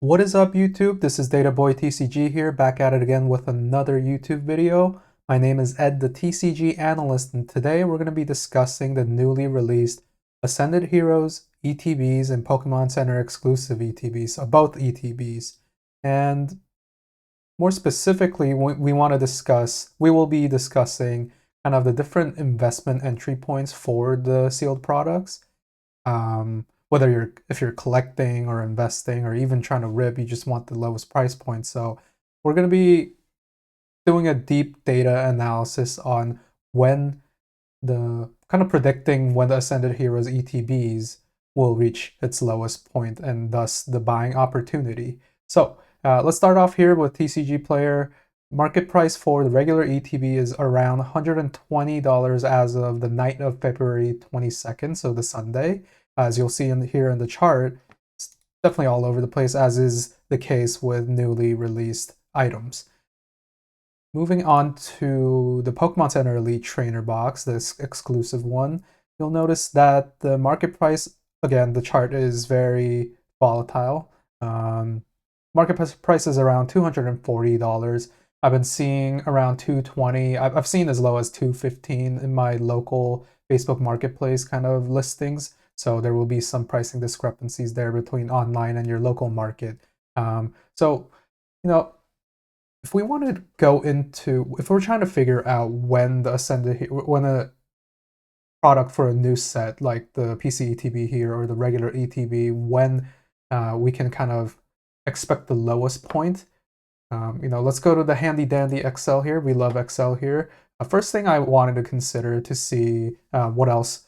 What is up, YouTube? This is DataBoy here, back at it again with another YouTube video. My name is Ed, the TCG analyst, and today we're going to be discussing the newly released Ascended Heroes, ETBs, and Pokemon Center exclusive ETBs, both ETBs. And more specifically, we will be discussing kind of the different investment entry points for the sealed products. Whether if you're collecting or investing or even trying to rip, you just want the lowest price point. So we're going to be doing a deep data analysis on when the kind of predicting when the Ascended Heroes ETBs will reach its lowest point and thus the buying opportunity. So let's start off here with TCG Player. Market price for the regular ETB is around $120 as of the night of February 22nd, so the Sunday. As you'll see here in the chart, it's definitely all over the place, as is the case with newly released items. Moving on to the Pokemon Center Elite Trainer box, this exclusive one, you'll notice that the market price, again, the chart is very volatile. Market price is around $240. I've been seeing around $220. I've seen as low as $215 in my local Facebook Marketplace kind of listings. So there will be some pricing discrepancies there between online and your local market. So, if we want to go into, if we're trying to figure out when when a product for a new set like the PC ETB here or the regular ETB, when we can kind of expect the lowest point. Let's go to the handy dandy Excel here. We love Excel here. First thing I wanted to consider to see what else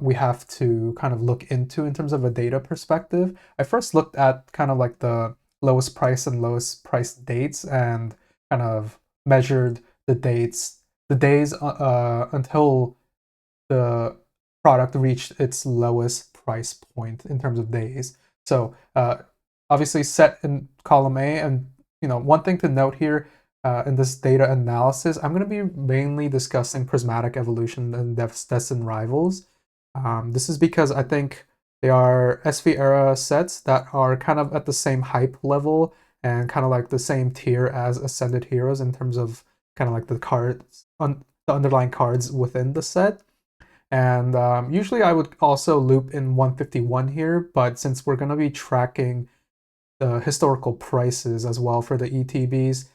we have to kind of look into in terms of a data perspective. I first looked at kind of like the lowest price and lowest price dates and kind of measured the days until the product reached its lowest price point in terms of days. So obviously set in column A, and one thing to note here in this data analysis, I'm going to be mainly discussing Prismatic Evolution and Destined Rivals. This is because I think they are SV era sets that are kind of at the same hype level and kind of like the same tier as Ascended Heroes in terms of kind of like the cards, the underlying cards within the set. And usually I would also loop in 151 here, but since we're going to be tracking the historical prices as well for the ETBs,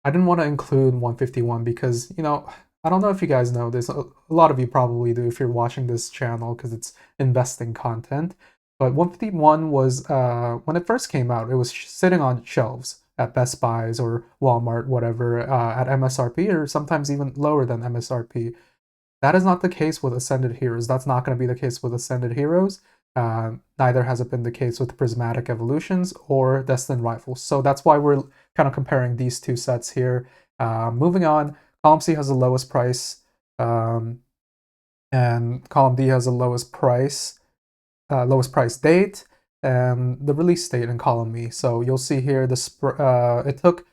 I didn't want to include 151 because, I don't know if you guys know this. A lot of you probably do if you're watching this channel because it's investing content. But 151 was, when it first came out, it was sitting on shelves at Best Buys or Walmart, whatever, at MSRP or sometimes even lower than MSRP. That is not the case with Ascended Heroes. That's not going to be the case with Ascended Heroes. Neither has it been the case with Prismatic Evolutions or Destined Rivals. So that's why we're kind of comparing these two sets here. Moving on, column C has the lowest price, and column D has the lowest price date, and the release date in column E. So you'll see here it took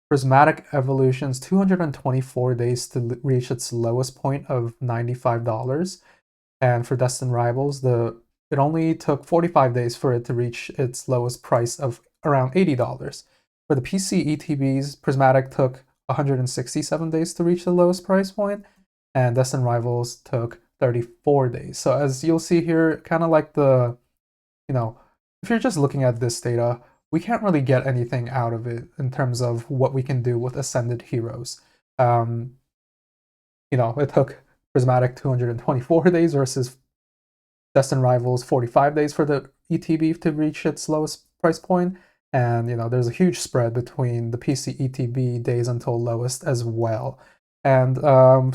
Prismatic Evolution's 224 days to reach its lowest point of $95. And for Destined Rivals, it only took 45 days for it to reach its lowest price of around $80. For the PC ETBs, Prismatic took 167 days to reach the lowest price point, and Destined Rivals took 34 days. So as you'll see here, kind of like if you're just looking at this data, we can't really get anything out of it in terms of what we can do with Ascended Heroes. It took Prismatic 224 days versus Destined Rivals 45 days for the ETB to reach its lowest price point. And, there's a huge spread between the PC ETB days until lowest as well. And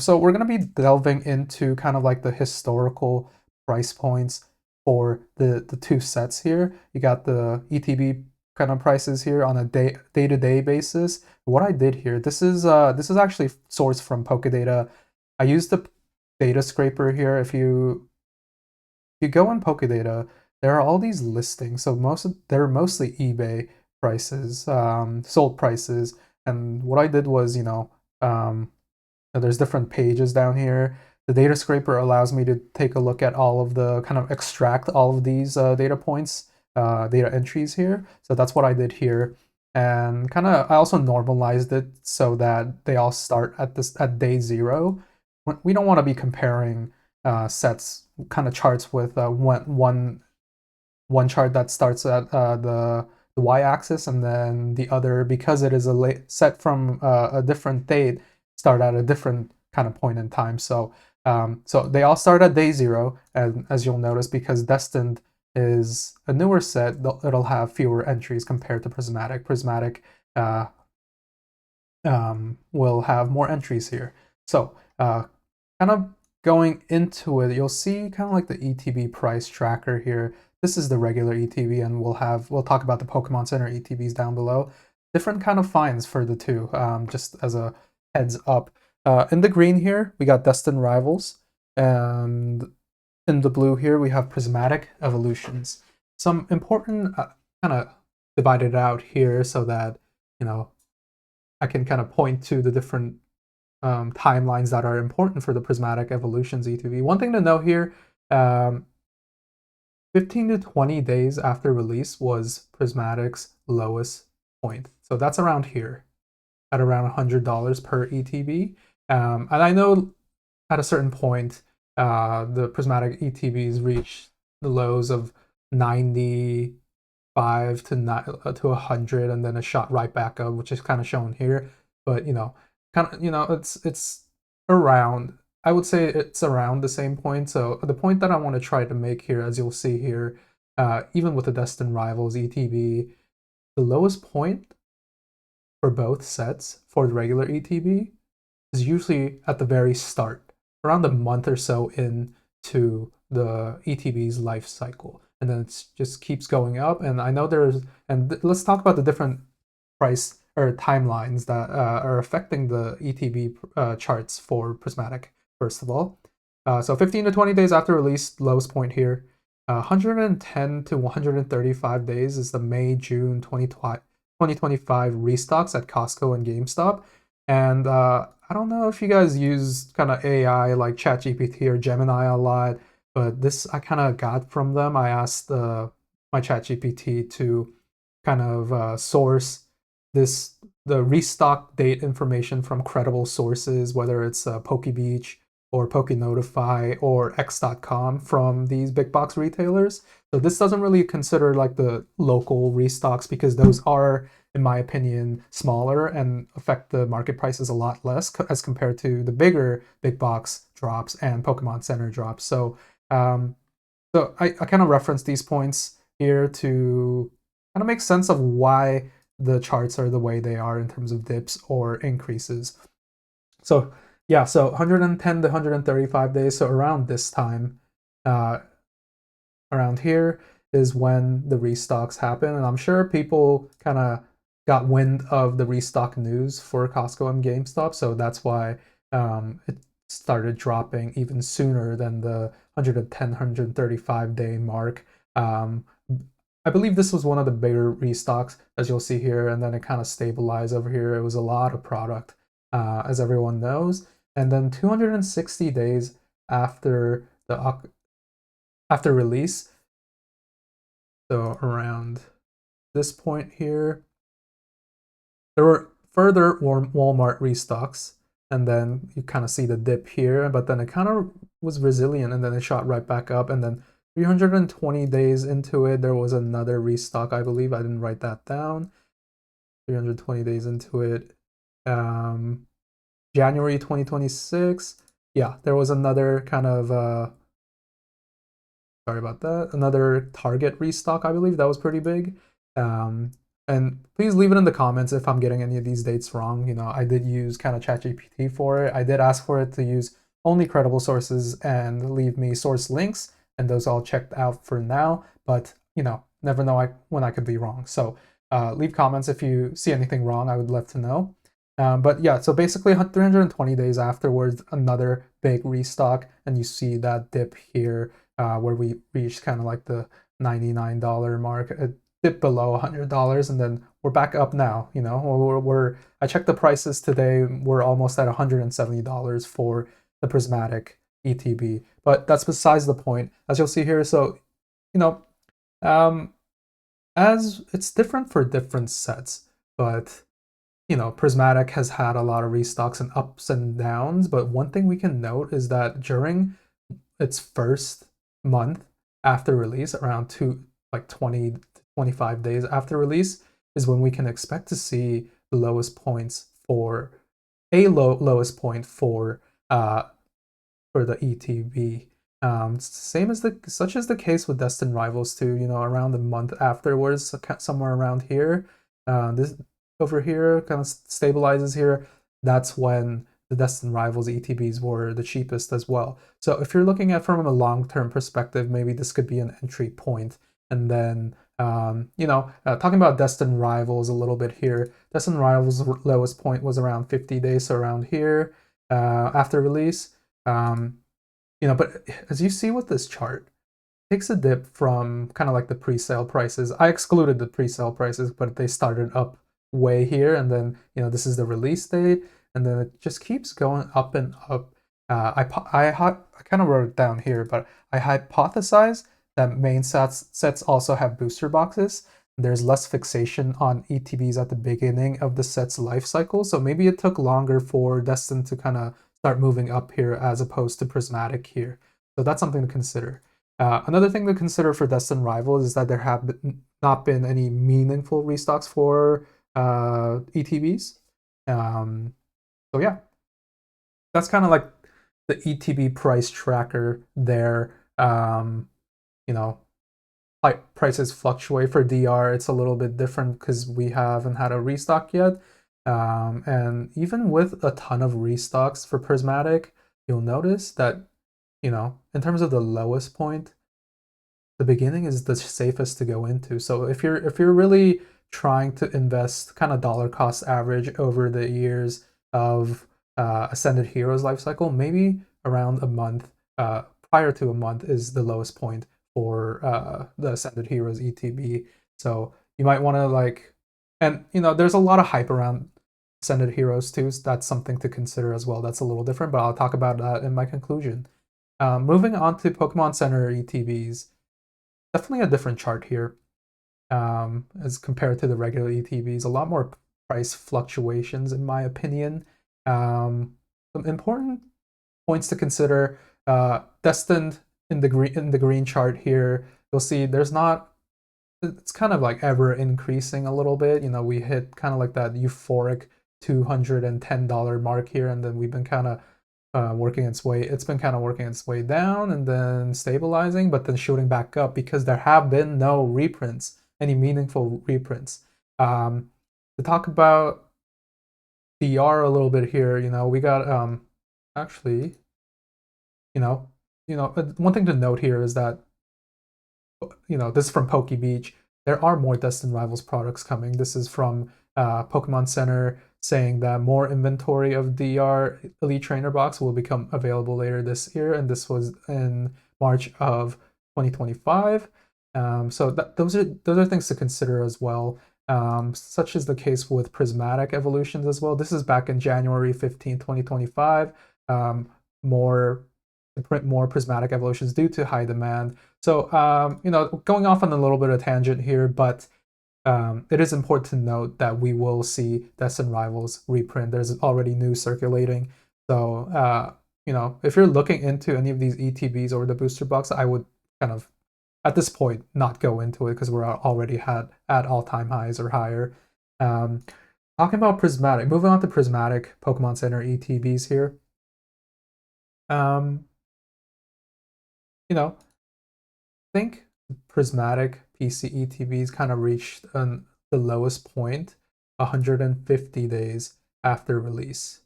so we're going to be delving into kind of like the historical price points for the two sets here. You got the ETB kind of prices here on a day-to-day basis. What I did here, this is actually sourced from Pokedata. I used the data scraper here. If you go on Pokedata, there are all these listings. So they're mostly eBay prices, sold prices. And what I did was, there's different pages down here. The data scraper allows me to take a look at all of the extract all of these data points data entries here. So that's what I did here. And I also normalized it so that they all start at day 0. We don't want to be comparing sets, charts with one chart that starts at the y-axis, and then the other, because it is a set from a different date, start at a different kind of point in time. So so they all start at day 0, and as you'll notice, because Destined is a newer set, it'll have fewer entries compared to Prismatic. Prismatic will have more entries here. So kind of going into it, you'll see kind of like the ETB price tracker here. This is the regular ETB, and we'll talk about the Pokemon Center ETBs down below. Different kind of finds for the two, just as a heads up. In the green here, we got Destined Rivals, and in the blue here, we have Prismatic Evolutions. Some important, kind of divided out here so that, I can kind of point to the different timelines that are important for the Prismatic Evolutions ETB. One thing to note here, 15 to 20 days after release was Prismatic's lowest point. So that's around here, at around $100 per ETB. And I know at a certain point, the Prismatic ETBs reach the lows of 95 to 100, and then a shot right back up, which is kind of shown here. But it's around. I would say it's around the same point. So the point that I want to try to make here, as you'll see here, even with the Destined Rivals ETB, the lowest point for both sets for the regular ETB is usually at the very start, around a month or so into the ETB's life cycle, and then it just keeps going up. And I know let's talk about the different price or timelines that are affecting the ETB charts for Prismatic. First of all, so 15 to 20 days after release, lowest point here. 110 to 135 days is the May-June 2025 restocks at Costco and GameStop. And I don't know if you guys use kind of AI like ChatGPT or Gemini a lot, but this I kind of got from them. I asked my ChatGPT to kind of source the restock date information from credible sources, whether it's PokeBeach or PokeNotify or X.com from these big box retailers. So this doesn't really consider like the local restocks, because those are, in my opinion, smaller and affect the market prices a lot less as compared to the bigger big box drops and Pokemon Center drops. So so I kind of reference these points here to kind of make sense of why the charts are the way they are in terms of dips or increases. So yeah, so 110 to 135 days. So around this time, around here is when the restocks happen. And I'm sure people kind of got wind of the restock news for Costco and GameStop. So that's why it started dropping even sooner than the 110, 135 day mark. I believe this was one of the bigger restocks, as you'll see here, and then it kind of stabilized over here. It was a lot of product, as everyone knows. And then 260 days after after release, so around this point here, there were further Walmart restocks, and then you kind of see the dip here, but then it kind of was resilient, and then it shot right back up, and then 320 days into it, there was another restock, I believe. I didn't write that down. 320 days into it. January 2026. Yeah, there was another kind of, sorry about that, another Target restock, I believe. That was pretty big. And please leave it in the comments if I'm getting any of these dates wrong. I did use kind of ChatGPT for it. I did ask for it to use only credible sources and leave me source links, and those all checked out for now, but never know when I could be wrong. So leave comments if you see anything wrong. I would love to know. But yeah, so basically 320 days afterwards, another big restock, and you see that dip here where we reached kind of like the $99 mark. It dipped below $100, and then we're back up now. I checked the prices today. We're almost at $170 for the Prismatic ETB, but that's besides the point, as you'll see here. So as it's different for different sets, but Prismatic has had a lot of restocks and ups and downs, but one thing we can note is that during its first month after release, around 20 to 25 days after release, is when we can expect to see the lowest points for lowest point for the ETB. Same as such as the case with Destined Rivals too. Around a month afterwards, somewhere around here, this over here kind of stabilizes here. That's when the Destined Rivals ETBs were the cheapest as well. So if you're looking at from a long-term perspective, maybe this could be an entry point. And then, talking about Destined Rivals a little bit here. Destined Rivals' lowest point was around 50 days, so around here after release. But as you see with this chart, it takes a dip from kind of like the pre-sale prices. I excluded the pre-sale prices, but they started up way here, and then this is the release date, and then it just keeps going up and up. I kind of wrote it down here, but I hypothesize that main sets also have booster boxes. There's less fixation on ETBs at the beginning of the set's life cycle, so maybe it took longer for Destin to kind of start moving up here as opposed to Prismatic here. So that's something to consider. Another thing to consider for Destined Rivals is that there have not been any meaningful restocks for ETBs. So yeah, that's kind of like the ETB price tracker there. Prices fluctuate. For DR, it's a little bit different because we haven't had a restock yet. And even with a ton of restocks for Prismatic, you'll notice that, in terms of the lowest point, the beginning is the safest to go into. So if you're really trying to invest kind of dollar cost average over the years of Ascended Heroes life cycle, maybe around a month, prior to a month is the lowest point for the Ascended Heroes ETB. So you might want to and there's a lot of hype around Ascended Heroes too, so that's something to consider as well. That's a little different, but I'll talk about that in my conclusion. Moving on to Pokemon Center ETBs, definitely a different chart here as compared to the regular ETBs. A lot more price fluctuations, in my opinion. Some important points to consider. Destined in the green chart here, you'll see it's kind of like ever increasing a little bit. We hit kind of like that euphoric $210 mark here, and then we've been kind of it's been kind of working its way down and then stabilizing, but then shooting back up because there have been no reprints, any meaningful reprints. To talk about DR a little bit here, we got actually, one thing to note here is that this is from Poke Beach. There are more Destined Rivals products coming. This is from Pokemon Center saying that more inventory of DR Elite Trainer Box will become available later this year, and this was in March of 2025. So those are things to consider as well. Such is the case with Prismatic Evolutions as well. This is back in January 15, 2025. Print more Prismatic Evolutions due to high demand. So, going off on a little bit of a tangent here, but it is important to note that we will see Destined Rivals reprint. There's already news circulating. So, if you're looking into any of these ETBs or the booster box, I would kind of, at this point, not go into it because we're already at all-time highs or higher. Talking about Prismatic, moving on to Prismatic Pokemon Center ETBs here. I think Prismatic PC ETBs kind of reached the lowest point 150 days after release.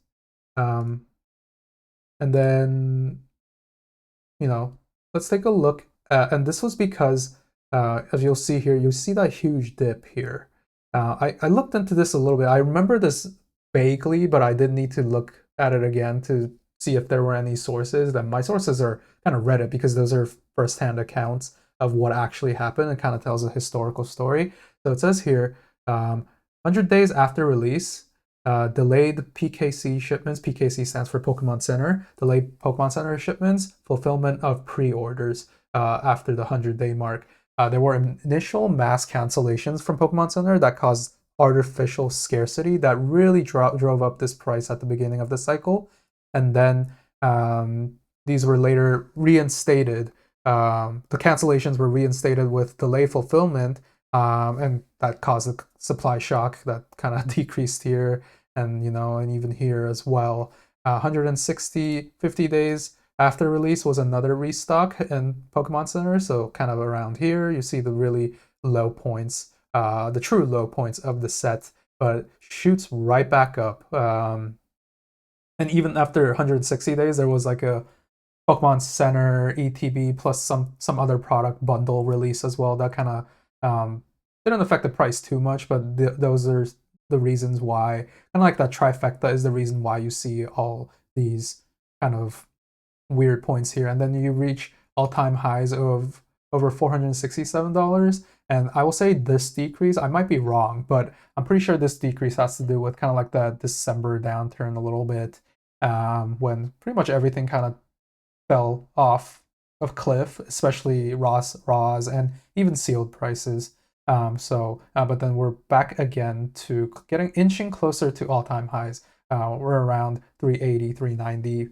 And then, let's take a look at, and this was because, as you'll see here, you see that huge dip here. I looked into this a little bit. I remember this vaguely, but I did need to look at it again to see if there were any sources. That my sources are kind of Reddit because those are first-hand accounts of what actually happened. It kind of tells a historical story. So it says here, 100 days after release, delayed PKC shipments. PKC stands for Pokemon Center. Delayed Pokemon Center shipments, fulfillment of pre-orders after the 100-day mark. There were initial mass cancellations from Pokemon Center that caused artificial scarcity that really drove up this price at the beginning of the cycle, and then these were later reinstated. The cancellations were reinstated with delay fulfillment, and that caused a supply shock that kind of decreased here, and and even here as well. 50 days after release was another restock in Pokemon Center, so kind of around here you see the really low points, the true low points of the set, but shoots right back up. And even after 160 days, there was like a Pokemon Center ETB plus some other product bundle release as well that kind of didn't affect the price too much, but those are the reasons why, kind of like that trifecta is the reason why you see all these kind of weird points here, and then you reach all-time highs of over $467. And I will say this decrease, I might be wrong, but I'm pretty sure this decrease has to do with kind of like that December downturn a little bit, when pretty much everything kind of fell off of cliff, especially raws and even sealed prices. But then we're back again to inching closer to all-time highs. We're around 380, 390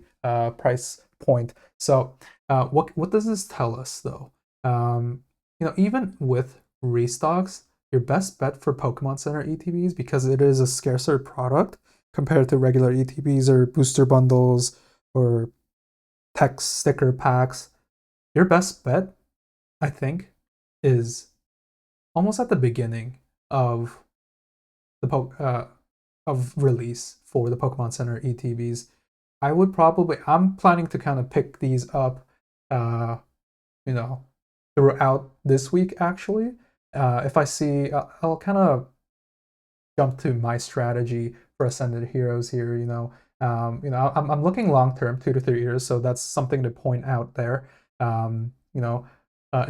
price point. So what does this tell us though? Even with restocks, your best bet for Pokemon Center ETBs, because it is a scarcer product compared to regular ETBs or booster bundles or text sticker packs, your best bet, I think, is almost at the beginning of the of release for the Pokemon Center ETBs. I'm planning to kind of pick these up, you know, throughout this week actually. If I see, I'll kind of jump to my strategy for Ascended Heroes here. I'm looking long term, 2 to 3 years, so that's something to point out there. In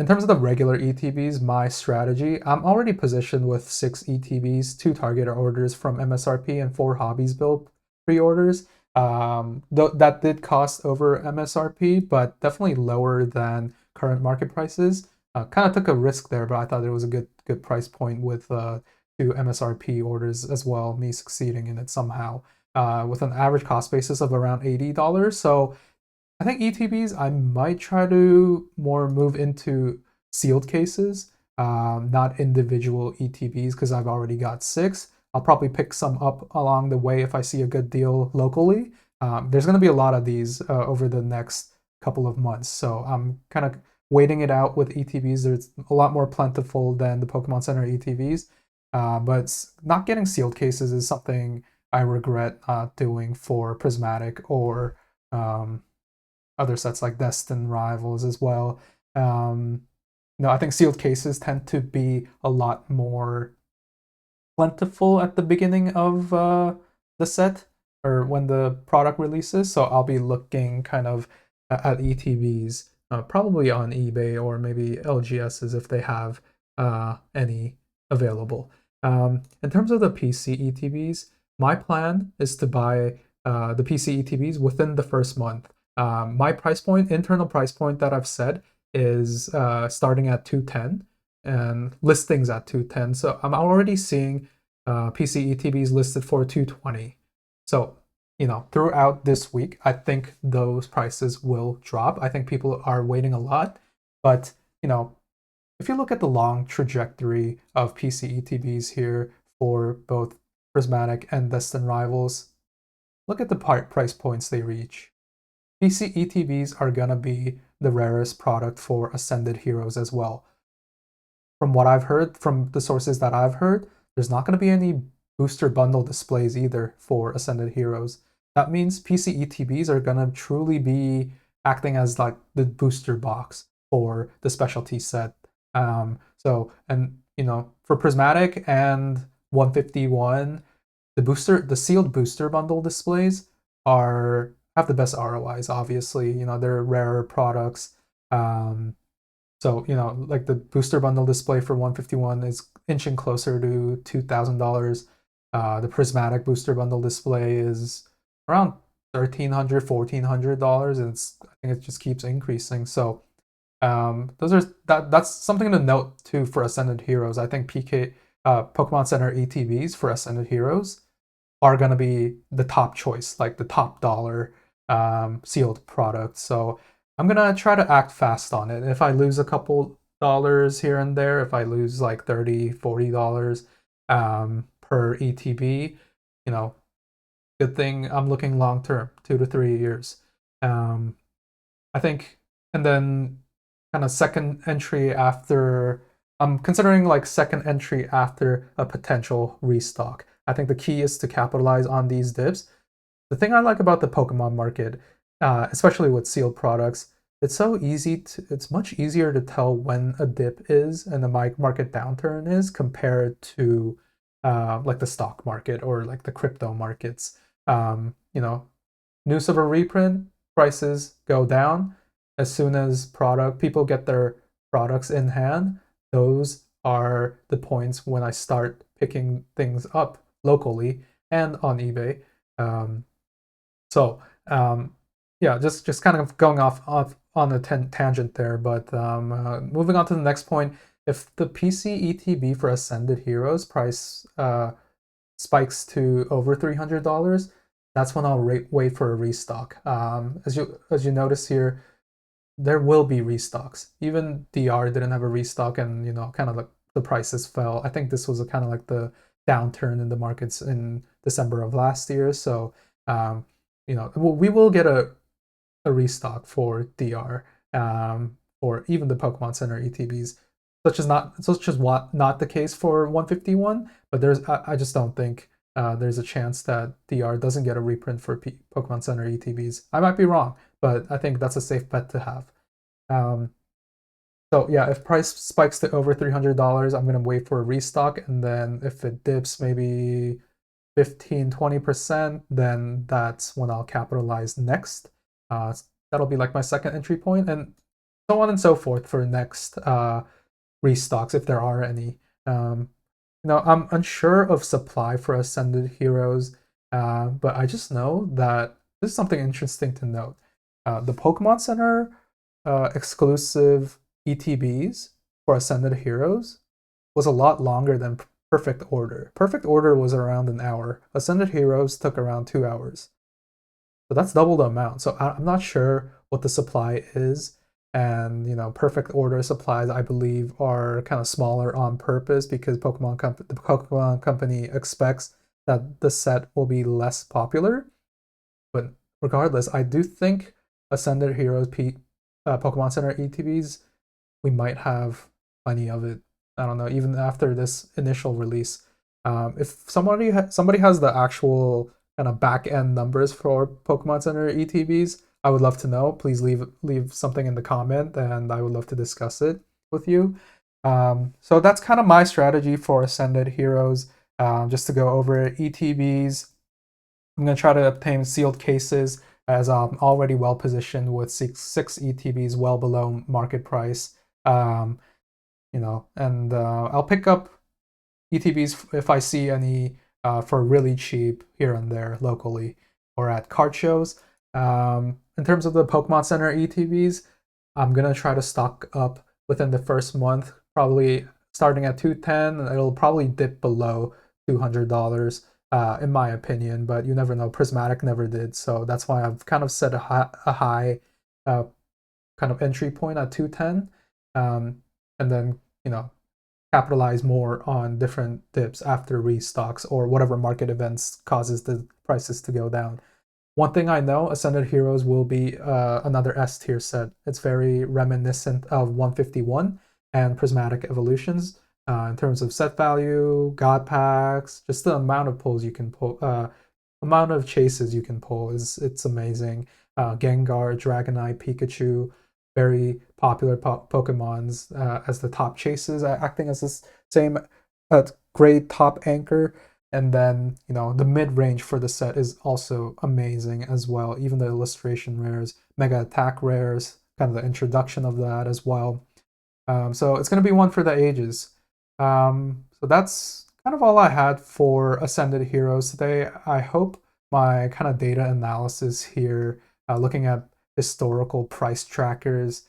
terms of the regular ETBs, my strategy, I'm already positioned with 6 ETBs, 2 target orders from MSRP, and 4 Hobbies Build pre-orders. That did cost over MSRP, but definitely lower than current market prices. Kind of took a risk there, but I thought it was a good price point with 2 MSRP orders as well, me succeeding in it somehow, with an average cost basis of around $80. So I think ETBs, I might try to more move into sealed cases, not individual ETBs, because I've already got 6. I'll probably pick some up along the way if I see a good deal locally. There's going to be a lot of these over the next couple of months, so I'm kind of waiting it out with ETBs. There's a lot more plentiful than the Pokemon Center ETBs, but not getting sealed cases is something I regret doing for Prismatic or other sets like Destined Rivals as well. I think sealed cases tend to be a lot more plentiful at the beginning of the set or when the product releases. So I'll be looking kind of at ETBs, probably on eBay or maybe LGSs if they have any available. In terms of the PC ETBs, my plan is to buy the PC ETBs within the first month. My internal price point that I've set is starting at 210 and listings at 210. So I'm already seeing PC ETBs listed for 220. So, throughout this week, I think those prices will drop. I think people are waiting a lot. But, if you look at the long trajectory of PC ETBs here for both Prismatic and Destined Rivals, look at the price points they reach. PC ETBs are gonna be the rarest product for Ascended Heroes as well. From what I've heard, from the sources that I've heard, there's not gonna be any booster bundle displays either for Ascended Heroes. That means PC ETBs are gonna truly be acting as like the booster box for the specialty set. For Prismatic and 151, the sealed booster bundle displays have the best ROIs, obviously. They're rarer products. Like the booster bundle display for 151 is inching closer to $2,000. The Prismatic booster bundle display is around $1,300, $1,400, and I think it just keeps increasing. So Those are that's something to note too for Ascended Heroes. I think Pokemon Center ETBs for Ascended Heroes are gonna be the top choice, like the top dollar sealed product. So I'm gonna try to act fast on it. If I lose a couple dollars here and there, if I lose like $30, $40 per ETB, you know, good thing I'm looking long term, 2 to 3 years. Um, I think, and then kind of second entry after, I'm considering like second entry after a potential restock. I think the key is to capitalize on these dips. The thing I like about the Pokemon market, especially with sealed products, it's much easier to tell when a dip is and the market downturn is compared to like the stock market or like the crypto markets. You know, news of a reprint, prices go down. As soon as people get their products in hand, those are the points when I start picking things up locally and on eBay. Um, so yeah, just kind of going off on a tangent there, but moving on to the next point. If the PC ETB for Ascended Heroes price spikes to over $300, that's when I'll wait for a restock. As you notice here, there will be restocks. Even DR didn't have a restock, and kind of like the prices fell. I think this was a kind of like the downturn in the markets in December of last year. So um, we will get a restock for DR, or even the Pokemon Center ETBs. Such as what not the case for 151, but I just don't think there's a chance that DR doesn't get a reprint for Pokemon Center ETBs. I might be wrong, but I think that's a safe bet to have. Um, so yeah, if price spikes to over $300, I'm gonna wait for a restock, and then if it dips maybe 15-20%, then that's when I'll capitalize next. That'll be like my second entry point, and so on and so forth for next restocks if there are any. I'm unsure of supply for Ascended Heroes, but I just know that this is something interesting to note. The Pokemon Center exclusive ETBs for Ascended Heroes was a lot longer than Perfect Order. Perfect Order was around an hour. Ascended Heroes took around 2 hours. So that's double the amount. So I'm not sure what the supply is. And Perfect Order supplies, I believe, are kind of smaller on purpose because the Pokemon Company expects that the set will be less popular. But regardless, I do think Ascended Heroes Pokemon Center ETBs, we might have plenty of it. I don't know, even after this initial release. If somebody has the actual kind of back end numbers for Pokemon Center ETBs, I would love to know. Please leave something in the comment, and I would love to discuss it with you. So that's kind of my strategy for Ascended Heroes. Just to go over ETBs, I'm gonna try to obtain sealed cases as I'm already well positioned with six ETBs well below market price. And I'll pick up ETBs if I see any for really cheap here and there locally or at card shows. In terms of the Pokemon Center ETBs, I'm gonna try to stock up within the first month, probably starting at 210. It'll probably dip below $200, in my opinion, but you never know. Prismatic never did, so that's why I've kind of set a high kind of entry point at 210, and then capitalize more on different dips after restocks or whatever market events causes the prices to go down. One thing I know, Ascended Heroes will be another S tier set. It's very reminiscent of 151 and Prismatic Evolutions in terms of set value, god packs, just the amount of pulls you can pull, amount of chases you can pull it's amazing. Gengar, Dragonite, Pikachu, very popular Pokemons as the top chases, acting as this same great top anchor. And then, the mid range for the set is also amazing as well. Even the illustration rares, mega attack rares, kind of the introduction of that as well. So it's going to be one for the ages. So that's kind of all I had for Ascended Heroes today. I hope my kind of data analysis here, looking at historical price trackers,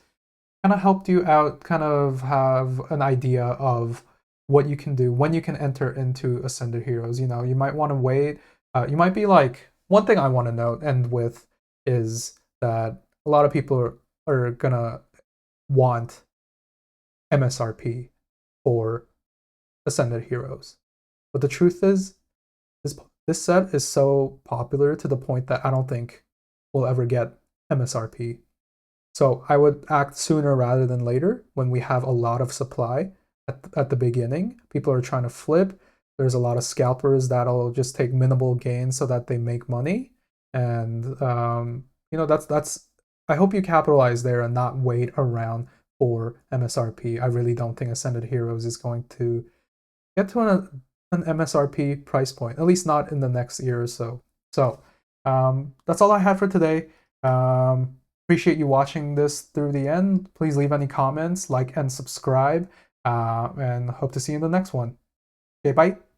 kind of helped you out, kind of have an idea of what you can do when you can enter into Ascended Heroes. You know, you might want to wait. You might be like, one thing I want to note and with is that a lot of people are gonna want MSRP for Ascended Heroes. But the truth is, this set is so popular to the point that I don't think we'll ever get MSRP. So I would act sooner rather than later when we have a lot of supply at the beginning. People are trying to flip. There's a lot of scalpers that'll just take minimal gains so that they make money. And you know, that's I hope you capitalize there and not wait around for MSRP. I really don't think Ascended Heroes is going to get to an MSRP price point, at least not in the next year or so. So that's all I had for today. Appreciate you watching this through the end. Please leave any comments, like, and subscribe, and hope to see you in the next one. Okay, bye.